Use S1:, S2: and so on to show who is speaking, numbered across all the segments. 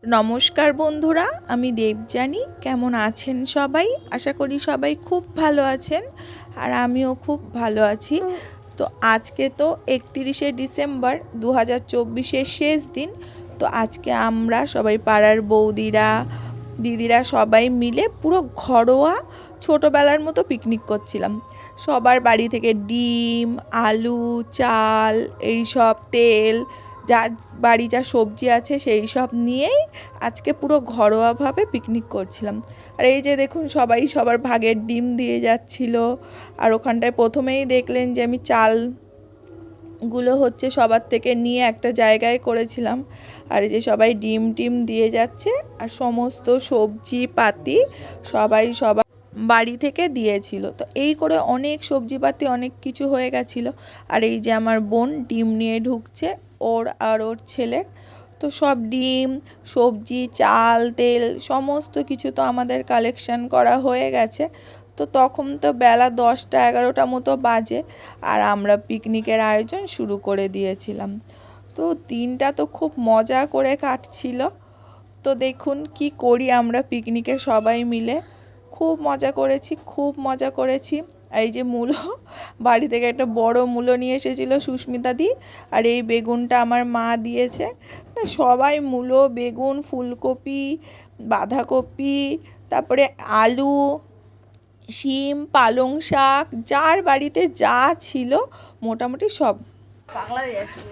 S1: নমস্কার বন্ধুরা, আমি দেবযানী। কেমন আছেন সবাই? আশা করি সবাই খুব ভালো আছেন, আর আমিও খুব ভালো আছি। তো আজকে তো 31শে ডিসেম্বর 2024-এর শেষ দিন। তো আজকে আমরা সবাই পাড়ার বৌদিরা, দিদিরা সবাই মিলে পুরো ঘরোয়া ছোটোবেলার মতো পিকনিক করছিলাম। সবার বাড়ি থেকে ডিম, আলু, চাল, এইসব তেল, যার বাড়ি যা সবজি আছে সেই সব নিয়েই আজকে পুরো ঘরোয়াভাবে পিকনিক করছিলাম। আর এই যে দেখুন, সবাই সবার ভাগের ডিম দিয়ে যাচ্ছিল। আর ওখানটায় প্রথমেই দেখলেন যে আমি চালগুলো হচ্ছে সবার থেকে নিয়ে একটা জায়গায় করেছিলাম। আর এই যে সবাই ডিম টিম দিয়ে যাচ্ছে, আর সমস্ত সবজি পাতি সবাই বাড়ি থেকে দিয়েছিল। তো এই করে অনেক সবজিপাতি অনেক কিছু হয়ে গেছিলো। আর এই যে আমার বোন ডিম নিয়ে ঢুকছে, ওর আর ওর ছেলের। তো সব ডিম, সবজি, চাল, তেল সমস্ত কিছু তো আমাদের কালেকশন করা হয়ে গেছে। তো তখন তো বেলা 10টা-11টা মতো বাজে, আর আমরা পিকনিকের আয়োজন শুরু করে দিয়েছিলাম। তো দিনটা তো খুব মজা করে কাটছিল। তো দেখুন কি করি আমরা পিকনিকে সবাই মিলে। খুব মজা করেছি। এই যে মূলো, বাড়ি থেকে একটা বড় মূলো নিয়ে এসেছিলো সুস্মিতা দি, আর এই বেগুনটা আমার মা দিয়েছে। সবাই মূলো, বেগুন, ফুলকপি, বাঁধাকপি, তারপরে আলু, শিম, পালং শাক, যার বাড়িতে যা ছিল মোটামুটি সব।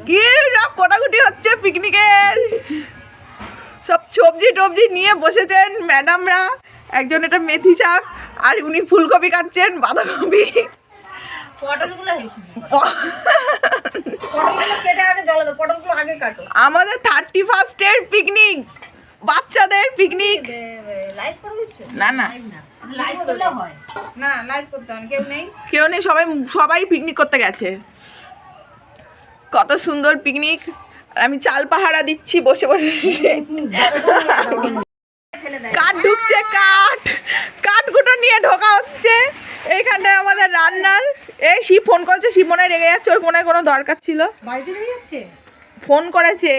S1: কি সব কোটাকুটি হচ্ছে পিকনিকের, সব সবজি টবজি নিয়ে বসেছেন ম্যাডামরা। একজন এটা মেথি শাক, আর উনি ফুলকপি কাটছেন, বাঁধাকপি। আমাদের 31st-এর পিকনিক, বাচ্চাদের পিকনিক। না না কেউ নেই, সবাই পিকনিক করতে গেছে। কত সুন্দর পিকনিক। আমি চাল পাহারা দিচ্ছি বসে বসে। কাঠ ঢুকছে, কাঠগুলো নিয়ে ঢোকা হচ্ছে এইখানটায় আমাদের রান্নার। এই শিব ফোন করেছে, শিব মনে রেগে যাচ্ছে, ওর মনে কোনো দরকার ছিল, ফোন করেছে।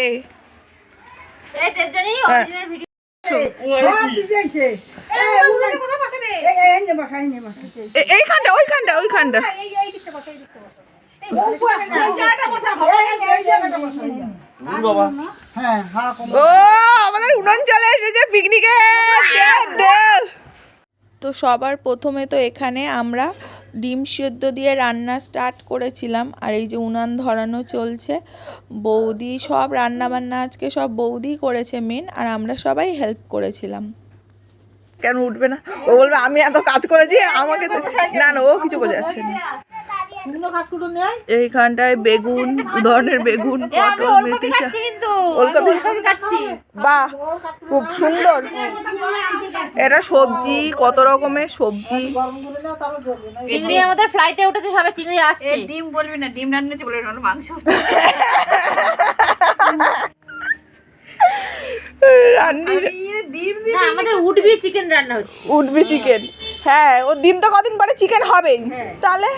S1: ওইখানটা ও আমাদের উনুন চলে এসেছে পিকনিকে। তো সবার প্রথমে তো এখানে আমরা ডিম সেদ্ধ দিয়ে রান্না স্টার্ট করেছিলাম। আর এই যে উনান ধরানো চলছে, বৌদি সব রান্না বান্না আজকে সব বৌদি করেছে মেন, আর আমরা সবাই হেল্প করেছিলাম। কেন উঠবে না? ও বলবে আমি এত কাজ করেছি আমাকে। না না, ও কিছু বোঝা যাচ্ছে না। এইখানটায় বেগুন, ধরনের বেগুন, পটল, মেথি শাক, ওলকপি। বাহ, খুব সুন্দর। এটা সবজি, কত রকমের সবজি।
S2: চিংড়ি আমাদের ফ্লাইটে উঠেছে, সবাই চিংড়ি আসছে। ডিম বলবি না, ডিম রান্নাতে বলবি না, মাংস। আমাদের উডবি চিকেন রান্না হচ্ছে।
S1: উডবি চিকেন, হ্যাঁ। ও দিন তো কদিন পরে চিকেন হবেই। তাহলে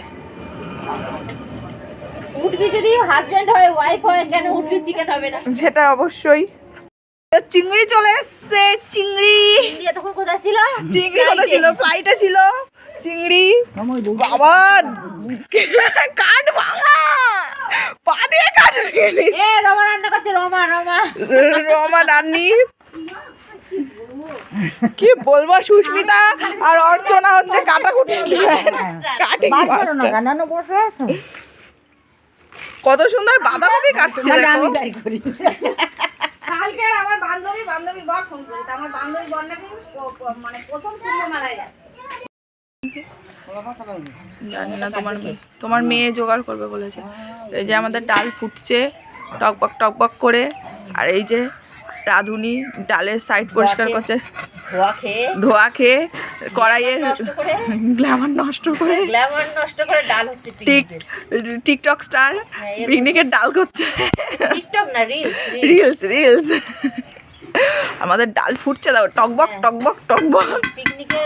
S2: উডবি যদি হাজবেন্ড হয়, ওয়াইফ হয়, কেন উডবি চিকেন হবে না?
S1: সেটা অবশ্যই। চিংড়ি চলে এসছে, চিংড়ি।
S2: এতক্ষণ কোথায় ছিল?
S1: চিংড়ি কোথায় ছিল? ফ্লাইটে ছিল চিংড়ি। বাবা, কাঠ ভাঙা, পা দিয়ে কাঠ ভেঙে নিচ্ছে।
S2: এ রমা রান্না করছে, রমা
S1: রান্নি। কি বলবো, সুস্মিতা আর অর্চনা হচ্ছে কাটাকুটি। কত সুন্দর বাঁধাকপি কাটছে।
S3: কালকে আমার বান্ধবী বর ফোন করেছে, আমার বান্ধবী বর নাকি মানে প্রথম কুম্ভমেলায় যাচ্ছে।
S1: জানি না, তোমার মেয়ে জোগাড় করবে বলেছে। এই যে আমাদের ডাল ফুটছে টকবক টকবক করে, আর এই যে রাঁধুনি ডালের সাইড পরিষ্কার করছে, ধোয়া খেয়ে কড়াইয়ের গ্ল্যামার নষ্ট করে
S2: ডাল হচ্ছে।
S1: টিকটক স্টার পিকনিকের ডাল করছে।
S2: টিকটক না,
S1: রিলস। আমাদের ডাল ফুটছে, দাও টকবক টকবক টকবক।
S2: পিকনিকে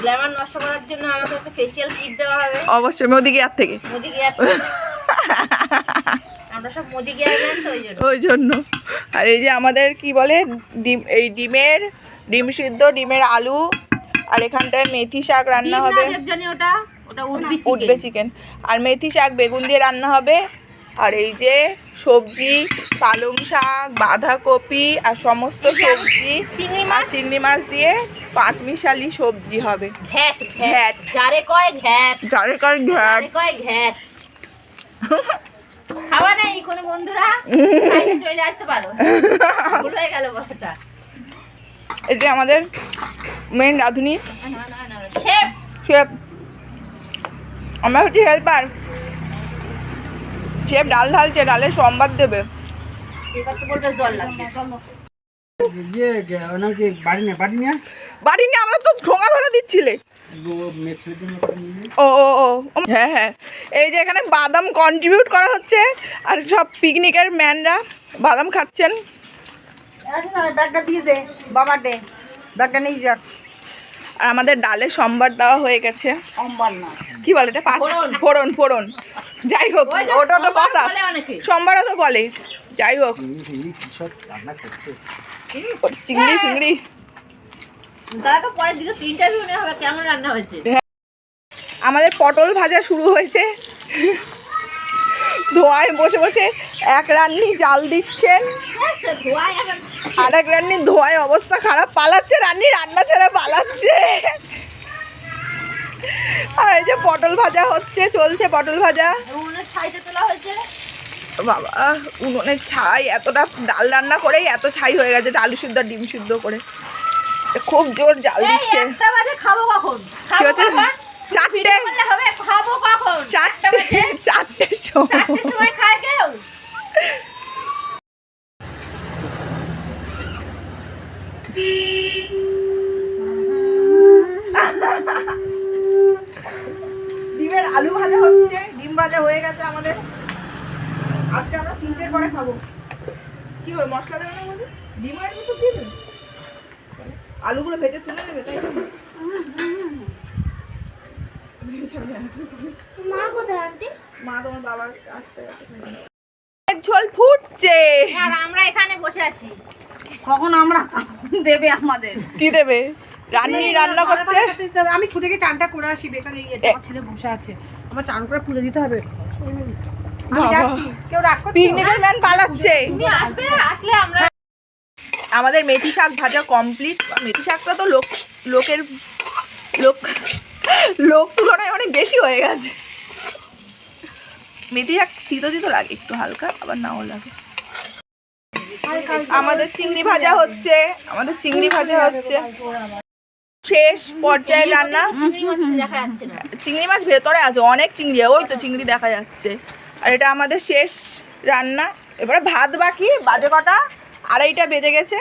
S2: গ্ল্যামার নষ্ট করার জন্য আমাকে একটা ফেশিয়াল কিট দেওয়া হবে।
S1: অবশ্যই মোদি কেয়ার থেকে।
S2: আমরা আমরা সব মোদি গিয়ে গেলাম তো ওই জন্য।
S1: ওই জন্য। আর এই যে আমাদের কি বলে ডিম, এই ডিম সিদ্ধ, ডিমের আলু, আর এখানটায় মেথি শাক রান্না হবে।
S2: জানি ওটা
S1: উঠবে চিকেন, আর মেথি শাক বেগুন দিয়ে রান্না হবে। আর এই যে সবজি, পালং শাক, বাঁধাকপি আর সমস্ত সবজি, চিংড়ি মাছ দিয়ে পাঁচমিশালি সবজি হবে।
S2: ঘ্যাট
S1: ঘ্যাট।
S2: যারে কয় ঘ্যাট,
S1: যারে কার ঘ্যাট।
S2: যারে কয় ঘ্যাট। খাওয়া নাই কোনো বন্ধুরা খাইতে চলে আসতে পারো। ভুল হয়ে গেল বড়টা।
S1: এই যে আমাদের মেন রাঁধুনি
S2: শেফ।
S1: শেফ, আমরা হচ্ছে হেল্পার। শেফ ডাল ঢালছে, ডালের সম্বাদ দেবে।
S2: এবার তো বলবে জল লাগবে।
S1: বাড়ি নিয়ে আমরা তো ঠোঙা ধরে দিচ্ছিলে। ও ও ও হ্যাঁ হ্যাঁ, এই যে এখানে বাদাম কন্ট্রিবিউট করা হচ্ছে, আর সব পিকনিকের ম্যানরা বাদাম খাচ্ছেন।
S3: ব্যাগটা দিয়ে দে, বাবার দে, ব্যাগটা নিয়ে যাক।
S1: আর আমাদের ডালে সম্বার দেওয়া হয়ে গেছে।
S3: অম্বার না,
S1: কি বলে এটা? ফোড়ন ফোড়ন, যাই হোক ওটা তো কথা, সম্বারও তো বলে। যাই হোক, চিংড়ি ফিংড়ি।
S2: দাদা পরে দিকে ইন্টারভিউ নেওয়া হবে কেমন রান্না হয়েছে।
S1: আমাদের পটল ভাজা শুরু হয়েছে। ধোঁয়ায় বসে বসে এক রান্নি জাল দিচ্ছেন, আর এক রান্নি ধোঁয়ায় অবস্থা খারাপ, পালাচ্ছে রান্নি, রান্না ছেড়ে পালাচ্ছে। আর এই যে পটল ভাজা হচ্ছে, চলছে পটল ভাজা।
S2: ছাইতে তোলা হয়েছে
S1: বাবা, উনুনের ছাই, এতটা ডাল রান্না করেই এত ছাই হয়ে গেছে, আলু সিদ্ধ ডিম সিদ্ধ করে। খুব জোর জাল দিচ্ছে।
S2: একটা বাজে খাবো কখন?
S1: কি হচ্ছে? চারটে
S2: হবে খাবো কখন?
S1: চারটের
S2: সময় খায় কেউ?
S1: ডিমের আলু ভাজা হচ্ছে, ডিম ভাজা হয়ে গেছে আমাদের। আজকে আমরা 3টের পরে খাবো। কি করে মশলা দেবে না বলে? ডিম আর কিছু দিয়ে দেবে, আলুগুলো ভেজে তুলে নেবে, তাই তো? মা তোমার বাবার আসতে ঝোল ফুটছে,
S2: আর আমরা এখানে বসে আছি।
S3: কখন আমরা দেবে আমাদের?
S1: কি দেবে? রান্না করছে।
S3: আমি ছুটে গিয়ে চানটা করে আসি, বেকার এই আমার ছেলে বসে আছে, আমার চান করে পুজো দিতে হবে। আমি যাচ্ছি, কেউ রাগ করছে?
S1: পিকনিকের ম্যান পালাচ্ছে।
S2: তুমি আসবে, আসলে আমরা
S1: আমাদের মেথি শাক ভাজা কমপ্লিট। মেথি শাকটা তো লোকের লোক তুলনায় অনেক বেশি হয়ে গেছে। মেথি শাক তিতো তিতো লাগে একটু হালকা, আবার নাও লাগে। আমাদের চিংড়ি ভাজা হচ্ছে, শেষ পর্যায়ে রান্না।
S2: চিংড়ি মাছ দেখা যাচ্ছে না।
S1: চিংড়ি মাছ ভেতরে আছে, অনেক চিংড়ি, ওই তো চিংড়ি দেখা যাচ্ছে। আর এটা আমাদের শেষ রান্না। এবারে ভাত বাকি, বাজে কটা 2:30 বেজে গেছে।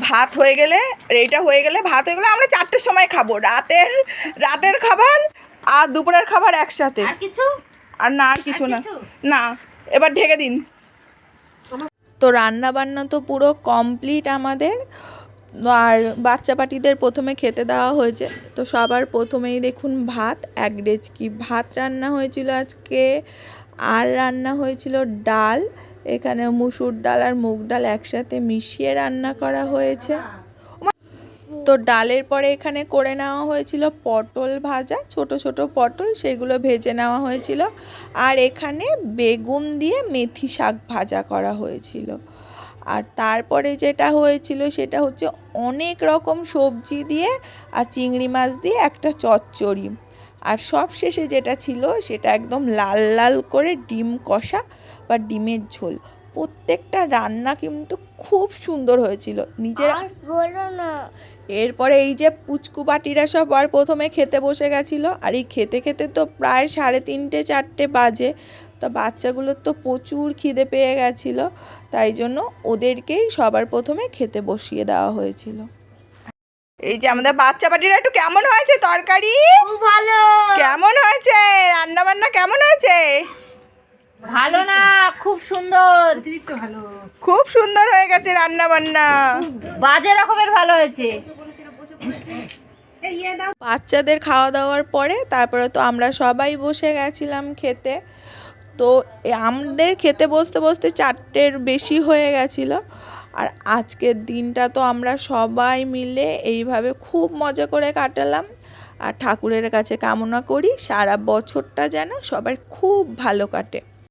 S1: ভাত হয়ে গেলে, এইটা হয়ে গেলে, ভাত হয়ে গেলে আমরা 4টের সময় খাবো। রাতের খাবার আর দুপুরের খাবার একসাথে।
S2: আর কিছু?
S1: আর না, আর কিছু না। না, এবার ঢেকে দিন। তো রান্না বান্না তো পুরো কমপ্লিট আমাদের। আর বাচ্চা পাটিদের প্রথমে খেতে দেওয়া হয়েছে। তো সবার প্রথমেই দেখুন ভাত, 1 ডেচকি ভাত রান্না হয়েছিল আজকে। আর রান্না হয়েছিল ডাল, এখানে মুসুর ডাল আর মুগ ডাল একসাথে মিশিয়ে রান্না করা হয়েছে। তো ডালের পরে এখানে করে নেওয়া হয়েছিল পটল ভাজা, ছোট ছোট পটল, সেগুলো ভেজে নেওয়া হয়েছিল। আর এখানে বেগুন দিয়ে মেথি শাক ভাজা করা হয়েছিল। আর তারপরে যেটা হয়েছিল সেটা হচ্ছে অনেক রকম সবজি দিয়ে আর চিংড়ি মাছ দিয়ে একটা চচ্চড়ি। আর সব শেষে যেটা ছিল সেটা একদম লাল লাল করে ডিম কষা বা ডিমের ঝোল। প্রত্যেকটা রান্না কিন্তু খুব সুন্দর হয়েছিল নিজের। এরপরে এই যে পুচকু পাটিরা সব আর প্রথমে খেতে বসে গেছিলো। আর এই খেতে খেতে তো প্রায় 3:30 4টে বাজে। তো বাচ্চাগুলোর তো প্রচুর খিদে পেয়ে গেছিলো, তাই জন্য ওদেরকেই সবার প্রথমে খেতে বসিয়ে দেওয়া হয়েছিল। এই যে আমাদের বাচ্চা পাটিরা, একটু কেমন হয়েছে তরকারি?
S2: খুব ভালো।
S1: কেমন হয়েছে রান্না বান্না? কেমন হয়েছে?
S2: ভালো না, খুব সুন্দর।
S3: অতিরিক্ত ভালো,
S1: খুব সুন্দর হয়ে গেছে রান্না বান্না,
S2: বাজে রকমের ভালো হয়েছে।
S1: বাচ্চাদের খাওয়া দাওয়ার পরে তারপরে তো আমরা সবাই বসে গেছিলাম খেতে। তো আমাদের খেতে বসতে বসতে 4টের বেশি হয়ে গেছিলো। আর আজকের দিনটা তো আমরা সবাই মিলে এইভাবে খুব মজা করে কাটালাম। আর ঠাকুরের কাছে কামনা করি সারা বছরটা যেন সবার খুব ভালো কাটে।